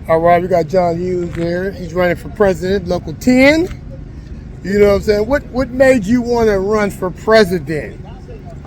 All right, we got John Hughes here. He's running for president, Local 10. You know what I'm saying? What made you want to run for president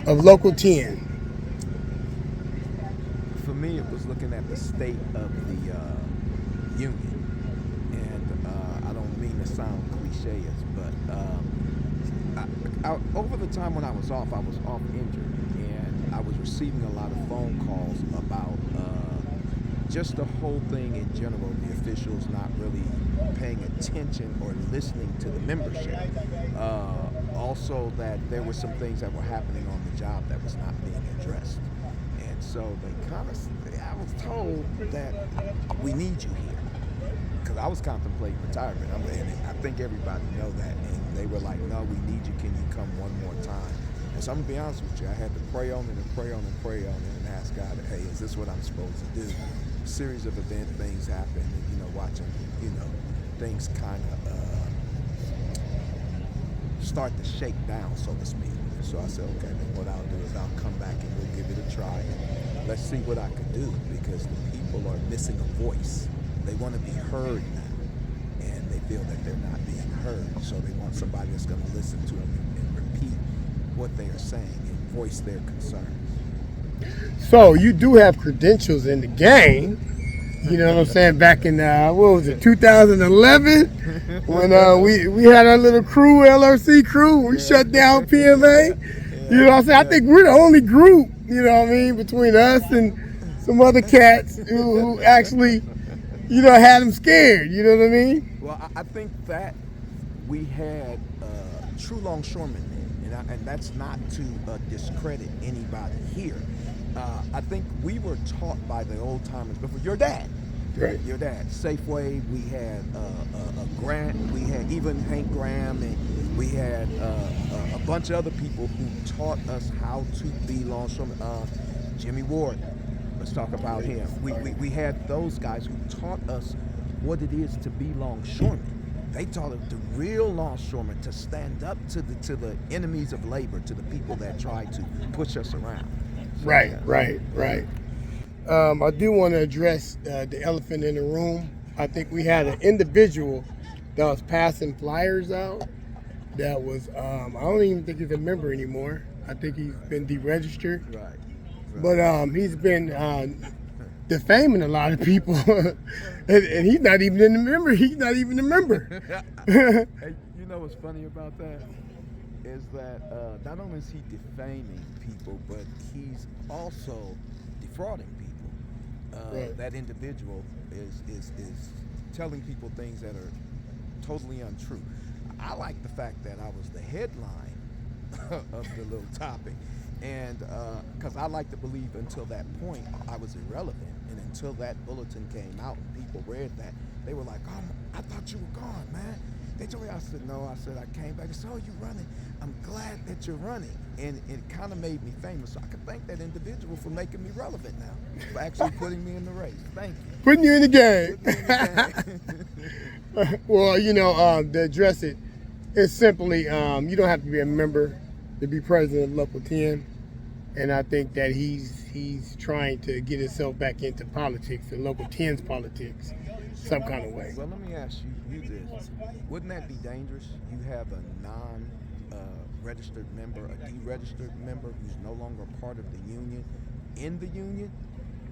of Local 10? For me, it was looking at the state of the union. And I don't mean to sound cliche, but over the time when I was off injured. And I was receiving a lot of phone calls about just the whole thing in general, the officials not really paying attention or listening to the membership. Also that there were some things that were happening on the job that was not being addressed. And so I was told that we need you here. Because I was contemplating retirement. I think everybody know that. And they were like, no, we need you. Can you come one more time? And so I'm going to be honest with you. I had to pray on it and pray on and pray on it and ask God, hey, is this what I'm supposed to do? A series of things happened, and, watching, things kind of start to shake down, so to speak. So I said, okay, then what I'll do is I'll come back and we'll give it a try. And let's see what I can do, because the people are missing a voice. They want to be heard now, and they feel that they're not being heard. So they want somebody that's going to listen to them and repeat what they are saying and voice their concerns. So you do have credentials in the game. You know what I'm saying? Back in, 2011, when we had our little crew, LRC crew, we shut down PMA. You know what I'm saying? I think we're the only group, between us and some other cats who actually, had them scared. You know what I mean? Well, I think that we had true longshoremen then, and that's not to discredit anybody here. I think we were taught by the old timers before. Your dad, right? Your dad. Safeway. We had a Grant. We had even Hank Graham, and we had a bunch of other people who taught us how to be longshoremen. Jimmy Ward. Let's talk about him. We had those guys who taught us what it is to be longshoremen. They taught us the real longshoremen to stand up to the enemies of labor, to the people that try to push us around. Right. I do want to address the elephant in the room. I think we had an individual that was passing flyers out that was, I don't even think he's a member anymore. I think he's been deregistered. Right. But he's been defaming a lot of people, and he's not even a member. He's not even a member. Hey, you know what's funny about that? Is that not only is he defaming people, but he's also defrauding people. Right. That individual is telling people things that are totally untrue. I like the fact that I was the headline of the little topic, and because I like to believe until that point I was irrelevant, and until that bulletin came out and people read that, they were like, "Oh, I thought you were gone, man." They told me, I said, no. I said, I came back. They said, oh, you're running. I'm glad that you're running. And it kind of made me famous. So I can thank that individual for making me relevant now, for actually putting me in the race. Thank you. Putting you in the game. Well, to address it, it's simply, you don't have to be a member to be president of Local 10. And I think that he's trying to get himself back into politics, and Local 10's politics, some kind of way. Well, let me ask you this. Wouldn't that be dangerous? You have a non-registered member, a deregistered member who's no longer part of the union, in the union.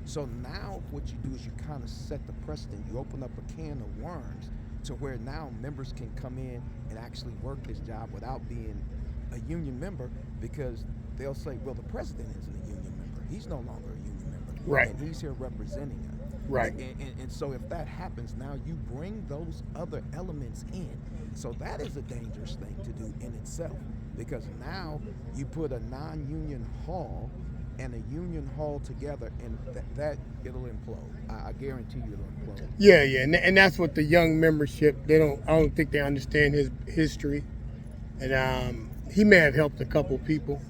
So now what you do is you kind of set the precedent. You open up a can of worms to where now members can come in and actually work this job without being a union member, because they'll say, well, the president isn't a union member. He's no longer a union member. Right. And he's here representing us. Right. And so if that happens, now you bring those other elements in. So that is a dangerous thing to do in itself, because now you put a non-union hall and a union hall together, and that it'll implode. I guarantee you it'll implode. Yeah, and that's what the young membership, I don't think they understand his history. And he may have helped a couple people,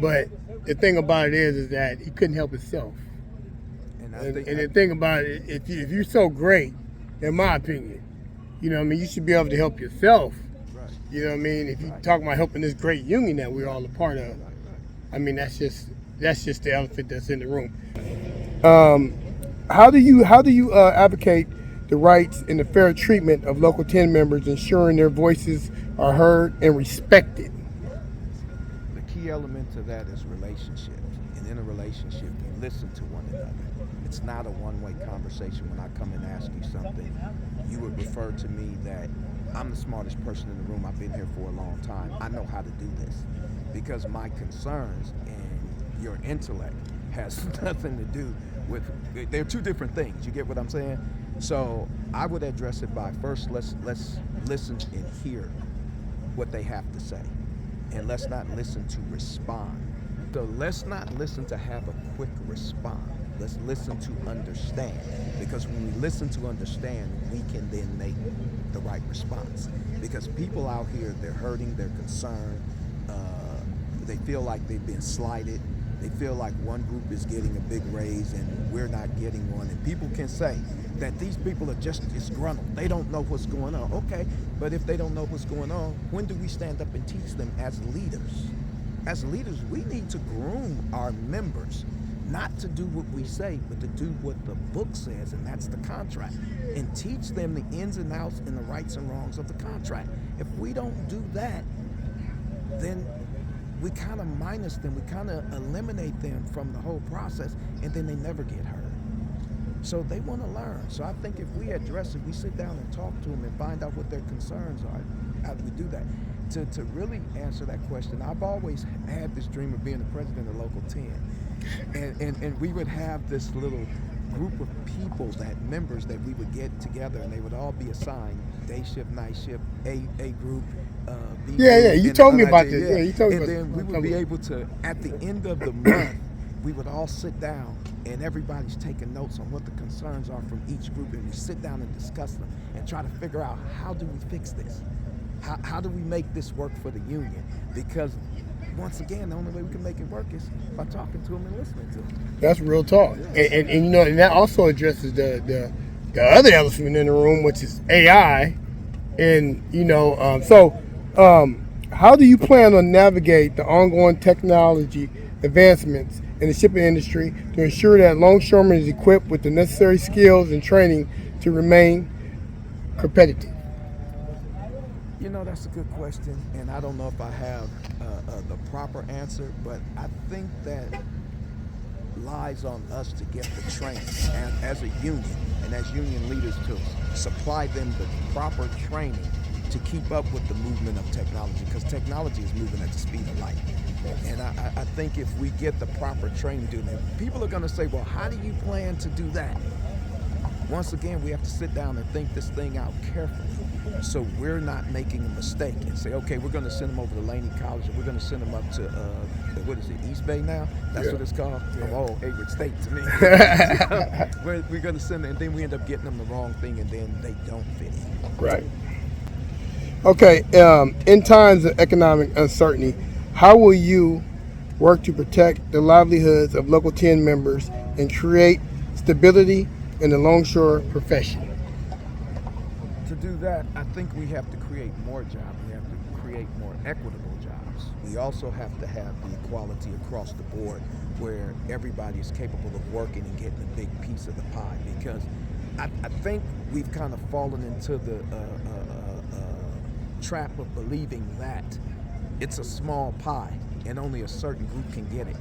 but the thing about it is that he couldn't help himself. And the thing about it, if you're so great, in my opinion, you should be able to help yourself. Right. You know what I mean? If you talk about helping this great union that we're all a part of, I mean, that's just the elephant that's in the room. how do you advocate the rights and the fair treatment of local 10 members, ensuring their voices are heard and respected? The key element to that is relationships. And in a relationship, you listen to one another. It's not a one-way conversation. When I come and ask you something, you would refer to me that I'm the smartest person in the room. I've been here for a long time. I know how to do this. Because my concerns and your intellect has nothing to do with, they're two different things. You get what I'm saying? So I would address it by first, let's listen and hear what they have to say. And let's not listen to respond. So let's not listen to have a quick response. Let's listen to understand. Because when we listen to understand, we can then make the right response. Because people out here, they're hurting, they're concerned, they feel like they've been slighted. They feel like one group is getting a big raise and we're not getting one. And people can say that these people are just disgruntled. They don't know what's going on. Okay, but if they don't know what's going on, when do we stand up and teach them as leaders? As leaders, we need to groom our members, not to do what we say, but to do what the book says, and that's the contract. And teach them the ins and outs and the rights and wrongs of the contract. If we don't do that, then we kind of minus them, we kind of eliminate them from the whole process, and then they never get heard. So they want to learn. So I think if we address it, we sit down and talk to them and find out what their concerns are. How do we do that? To really answer that question, I've always had this dream of being the president of Local 10. And we would have this little group of people, that members that we would get together, and they would all be assigned day shift, night shift, A group, B group. Yeah, you told me about this. Yeah, you told me about this. And then we would be able to, at the end of the month, we would all sit down and everybody's taking notes on what the concerns are from each group, and we sit down and discuss them and try to figure out, how do we fix this? How do we make this work for the union? Because once again, the only way we can make it work is by talking to them and listening to them. That's real talk. Yes. And you know, and that also addresses the other elephant in the room, which is AI. And you know, how do you plan on navigate the ongoing technology advancements in the shipping industry to ensure that Longshoreman is equipped with the necessary skills and training to remain competitive? You know, that's a good question, and I don't know if I have the proper answer, but I think that lies on us to get the training as a union and as union leaders to supply them the proper training to keep up with the movement of technology, because technology is moving at the speed of light. And I think if we get the proper training to them, people are going to say, well, how do you plan to do that? Once again, we have to sit down and think this thing out carefully, so we're not making a mistake and say, okay, we're going to send them over to Laney College, and we're going to send them up to, what is it, East Bay now? That's what it's called? Yeah. Oh, Edward State to me. We're going to send them, and then we end up getting them the wrong thing, and then they don't fit in. Right. Okay, in times of economic uncertainty, how will you work to protect the livelihoods of Local 10 members and create stability in the longshore profession? To do that, I think we have to create more jobs. We have to create more equitable jobs. We also have to have the equality across the board, where everybody is capable of working and getting a big piece of the pie. Because I think we've kind of fallen into the trap of believing that it's a small pie and only a certain group can get it.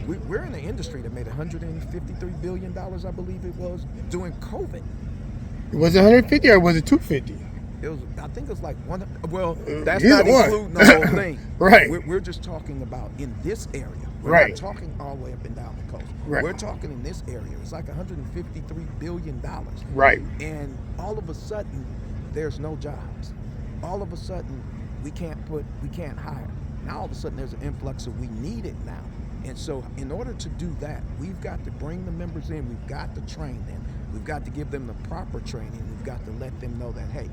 We're in an industry that made $153 billion, I believe it was, during COVID. Was it 150 or was it 250? It was. I think it was like one. Well, that's Either not one. Including the whole thing. Right. We're just talking about in this area. We're Right. not talking all the way up and down the coast. Right. We're talking in this area. It's like $153 billion. Right. And all of a sudden, there's no jobs. All of a sudden, we can't hire. Now all of a sudden, there's an influx of we need it now. And so in order to do that, we've got to bring the members in. We've got to train them. We've got to give them the proper training. We've got to let them know that, hey,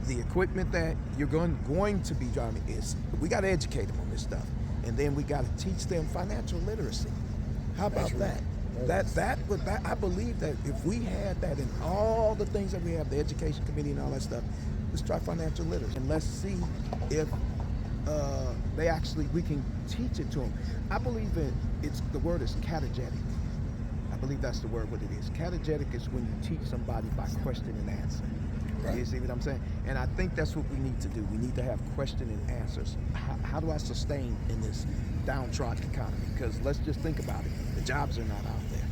the equipment that you're going to be driving is, we got to educate them on this stuff. And then we got to teach them financial literacy. How about that? I believe that if we had that in all the things that we have, the education committee and all that stuff, let's try financial literacy. And let's see if we can teach it to them. I believe the word is categetic. I believe that's the word, what it is. Categetic is when you teach somebody by question and answer. Right. You see what I'm saying? And I think that's what we need to do. We need to have question and answers. How do I sustain in this downtrodden economy? Because let's just think about it. The jobs are not out there.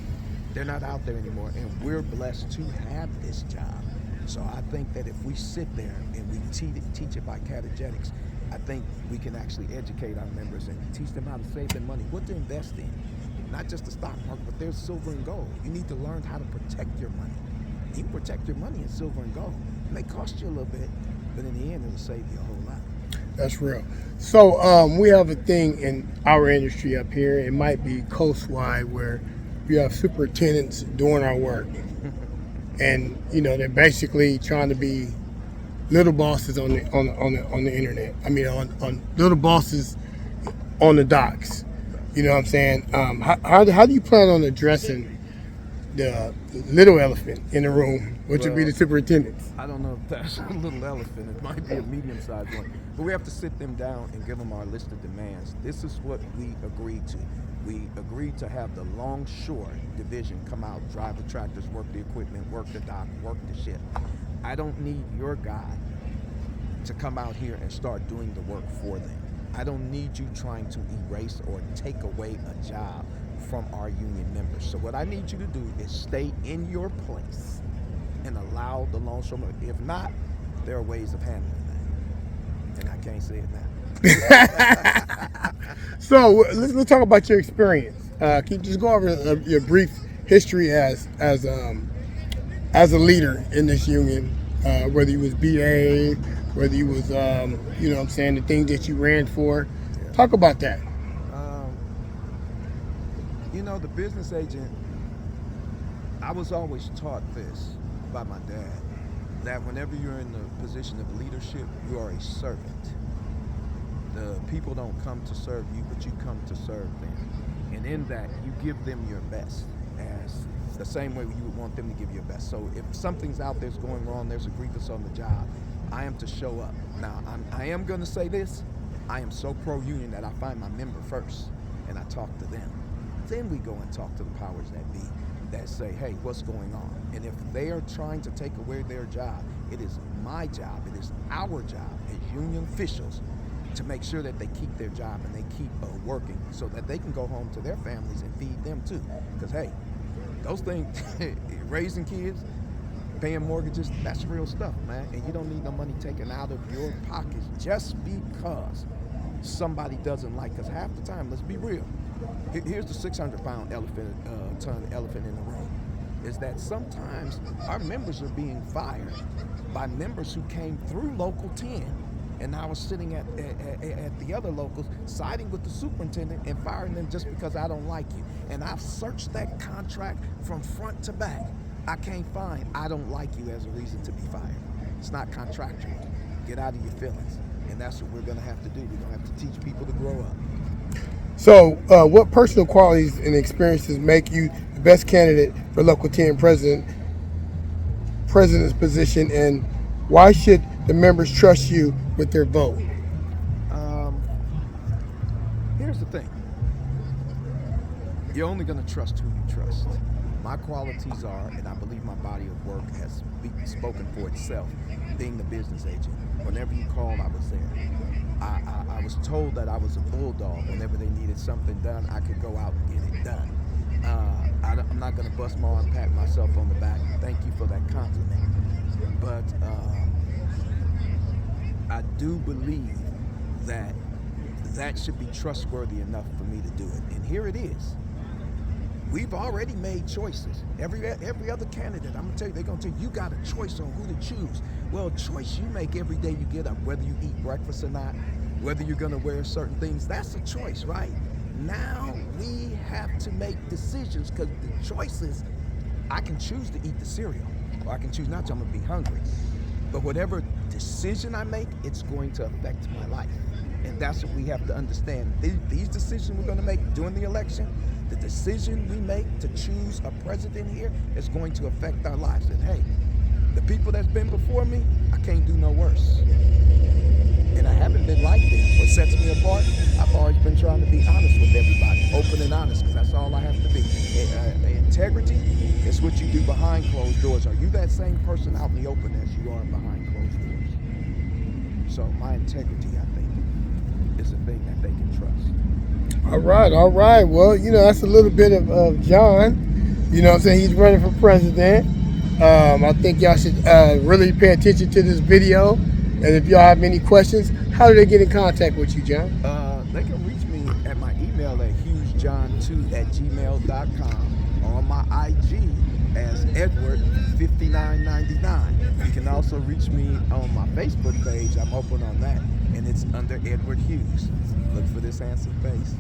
They're not out there anymore, and we're blessed to have this job. So I think that if we sit there and we teach it by categetics, I think we can actually educate our members and teach them how to save their money, what to invest in. Not just the stock market, but there's silver and gold. You need to learn how to protect your money. You can protect your money in silver and gold. It may cost you a little bit, but in the end, it'll save you a whole lot. That's real. So we have a thing in our industry up here. It might be coastwide where you have superintendents doing our work, and they're basically trying to be little bosses on the internet. I mean, on little bosses on the docks. You know what I'm saying? How do you plan on addressing the little elephant in the room, which would be the superintendents? I don't know if that's a little elephant. It might be a medium-sized one. But we have to sit them down and give them our list of demands. This is what we agreed to. We agreed to have the Longshore division come out, drive the tractors, work the equipment, work the dock, work the ship. I don't need your guy to come out here and start doing the work for them. I don't need you trying to erase or take away a job from our union members. So what I need you to do is stay in your place and allow the longshoremen. If not, there are ways of handling that. And I can't say it now. So let's talk about your experience. Can you just go over your brief history as a leader in this union, whether you was BA, whether you was, the things that you ran for. Yeah. Talk about that. The business agent, I was always taught this by my dad, that whenever you're in the position of leadership, you are a servant. The people don't come to serve you, but you come to serve them. And in that, you give them your best, as the same way you would want them to give you your best. So if something's out there's going wrong, there's a grievance on the job, I am to show up. Now, I am going to say this. I am so pro-union that I find my member first, and I talk to them. Then we go and talk to the powers that be that say, hey, what's going on? And if they are trying to take away their job, it is my job, it is our job as union officials to make sure that they keep their job and they keep working so that they can go home to their families and feed them too. Because, hey, those things, raising kids, paying mortgages, that's real stuff, man. And you don't need no money taken out of your pockets just because somebody doesn't like us. Half the time, let's be real. Here's the 600-pound ton elephant in the room, is that sometimes our members are being fired by members who came through Local 10 and now are sitting at the other locals, siding with the superintendent and firing them just because I don't like you. And I've searched that contract from front to back. I can't find I don't like you as a reason to be fired. It's not contractual. Get out of your feelings. And that's what we're going to have to do. We're going to have to teach people to grow up. So what personal qualities and experiences make you the best candidate for Local 10 president's position, and why should the members trust you with their vote? Here's the thing. You're only going to trust who you trust. My qualities are, and I believe my body of work has spoken for itself, being the business agent. Whenever you called, I was there. I was told that I was a bulldog. Whenever they needed something done, I could go out and get it done. I'm not going to bust my arm and pat myself on the back. Thank you for that compliment. But I do believe that should be trustworthy enough for me to do it. And here it is. We've already made choices. Every other candidate, I'm gonna tell you, they're gonna tell you, you got a choice on who to choose. Well, choice you make every day you get up, whether you eat breakfast or not, whether you're gonna wear certain things, that's a choice, right? Now we have to make decisions, because the choices, I can choose to eat the cereal, or I can choose not to, I'm gonna be hungry. But whatever decision I make, it's going to affect my life. And that's what we have to understand. These decisions we're gonna make during the election, the decision we make to choose a president here is going to affect our lives. And hey, the people that's been before me, I can't do no worse. And I haven't been like them. What sets me apart, I've always been trying to be honest with everybody, open and honest, because that's all I have to be. integrity, it's what you do behind closed doors. Are you that same person out in the open as you are behind closed doors? So my integrity, I think, is a thing that they can trust. All right. Well, that's a little bit of John. You know what I'm saying? He's running for president. I think y'all should really pay attention to this video. And if y'all have any questions, how do they get in contact with you, John? They can reach me at my email at hughesjohn2@gmail.com, or on my IG as Edward5999. You can also reach me on my Facebook page. I'm open on that, and it's under Edward Hughes. Look for this handsome face.